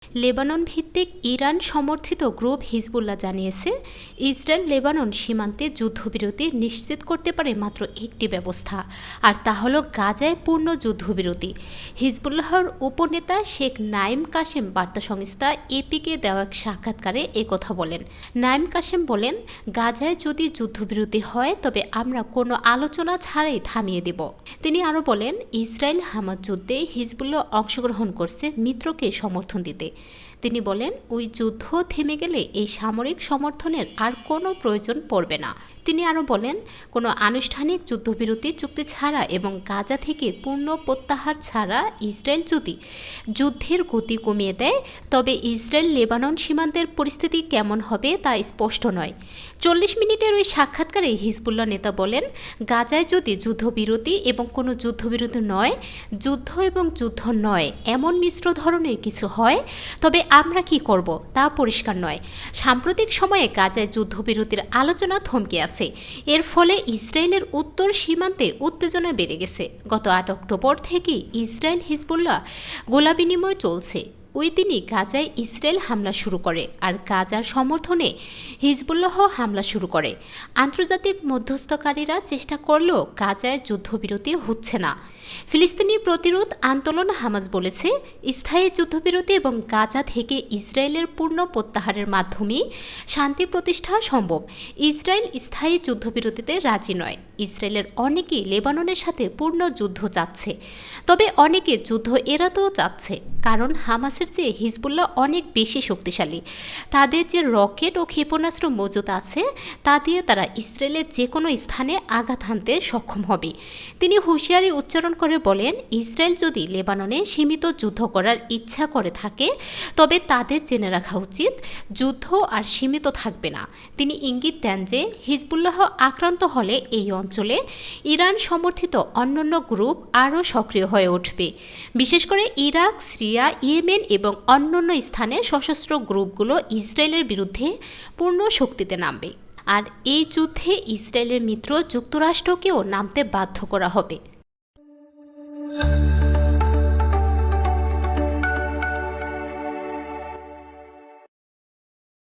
Lebanon ভিত্তিক Iran সমর্থিত group Hezbollah জানিয়েছে, ইসরায়েল লেবানন সীমান্তে যুদ্ধবিরতি নিশ্চিত করতে পারে মাত্র একটি ব্যবস্থা, আর তা হল গাজায় পূর্ণ যুদ্ধবিরতি। হিজবুল্লাহর উপনেতা শেখ নাইম কাশেম বার্তা সংস্থা এপিকে দেওয়া এক সাক্ষাৎকারে একথা বলেন। নাইম কাশেম বলেন, গাজায় যদি যুদ্ধবিরতি হয় তবে আমরা কোনো আলোচনা ছাড়াই থামিয়ে দেব। তিনি আরও বলেন, ইসরায়েল হামাস যুদ্ধে হিজবুল্লাহ অংশগ্রহণ করছে মিত্রকে সমর্থন দিতে। তিনি বলেন, ওই যুদ্ধ থেমে গেলে এই সামরিক সমর্থনের আর কোনো প্রয়োজন পড়বে না। তিনি আরও বলেন, কোনো আনুষ্ঠানিক যুদ্ধবিরতি চুক্তি ছাড়া এবং গাজা থেকে পূর্ণ প্রত্যাহার ছাড়া ইসরায়েল যদি যুদ্ধের গতি কমিয়ে দেয় তবে ইসরায়েল লেবানন সীমান্তের পরিস্থিতি কেমন হবে তা স্পষ্ট নয়। 40 মিনিটের ওই সাক্ষাৎকারে হিজবুল্লাহ নেতা বলেন, গাজায় যদি যুদ্ধবিরতি এবং কোনো যুদ্ধবিরতি নয়, যুদ্ধ এবং যুদ্ধ নয় এমন মিশ্র ধরনের কিছু হয় তবে আমরা কি করব তা পরিষ্কার নয়। সাম্প্রতিক সময়ে গাজায় যুদ্ধবিরতির আলোচনা থমকে আছে। এর ফলে ইসরায়েলের উত্তর সীমান্তে উত্তেজনা বেড়ে গেছে। গত 8 অক্টোবর থেকে ইসরায়েল হিজবুল্লাহ গোলাবিনিময় চলছে। ওই দিনই গাজায় ইসরায়েল হামলা শুরু করে আর গাজার সমর্থনে হিজবুল্লাহ হামলা শুরু করে। আন্তর্জাতিক মধ্যস্থকারীরা চেষ্টা করলেও গাজায় যুদ্ধবিরতি হচ্ছে না। ফিলিস্তিনি প্রতিরোধ আন্দোলন হামাস বলেছে, স্থায়ী যুদ্ধবিরতি এবং গাজা থেকে ইসরায়েলের পূর্ণ প্রত্যাহারের মাধ্যমেই শান্তি প্রতিষ্ঠা সম্ভব। ইসরায়েল স্থায়ী যুদ্ধবিরতিতে রাজি নয়। ইসরায়েলের অনেকেই লেবাননের সাথে পূর্ণ যুদ্ধ চাচ্ছে, তবে অনেকে যুদ্ধ এড়াতেও চাচ্ছে, কারণ হামাসের চেয়ে হিজবুল্লাহ অনেক বেশি শক্তিশালী। তাদের যে রকেট ও ক্ষেপণাস্ত্র মজুত আছে তা দিয়ে তারা ইসরায়েলের যে কোনো স্থানে আঘাত হানতে সক্ষম হবে। তিনি হুঁশিয়ারি উচ্চারণ করে বলেন, ইসরায়েল যদি লেবাননে সীমিত যুদ্ধ করার ইচ্ছা করে থাকে তবে তাদের জেনে রাখা উচিত যুদ্ধ আর সীমিত থাকবে না। তিনি ইঙ্গিত দেন যে হিজবুল্লাহ আক্রান্ত হলে এই অঞ্চলে ইরান সমর্থিত অন্যান্য গ্রুপ আরও সক্রিয় হয়ে উঠবে। বিশেষ করে ইরাক, সিরিয়া, ইয়েমেন এবং অন্যান্য স্থানে সশস্ত্র গ্রুপগুলো ইসরায়েলের বিরুদ্ধে পূর্ণ শক্তিতে নামবে। আর এই যুদ্ধে ইসরায়েলের মিত্র যুক্তরাষ্ট্রকেও নামতে বাধ্য করা হবে।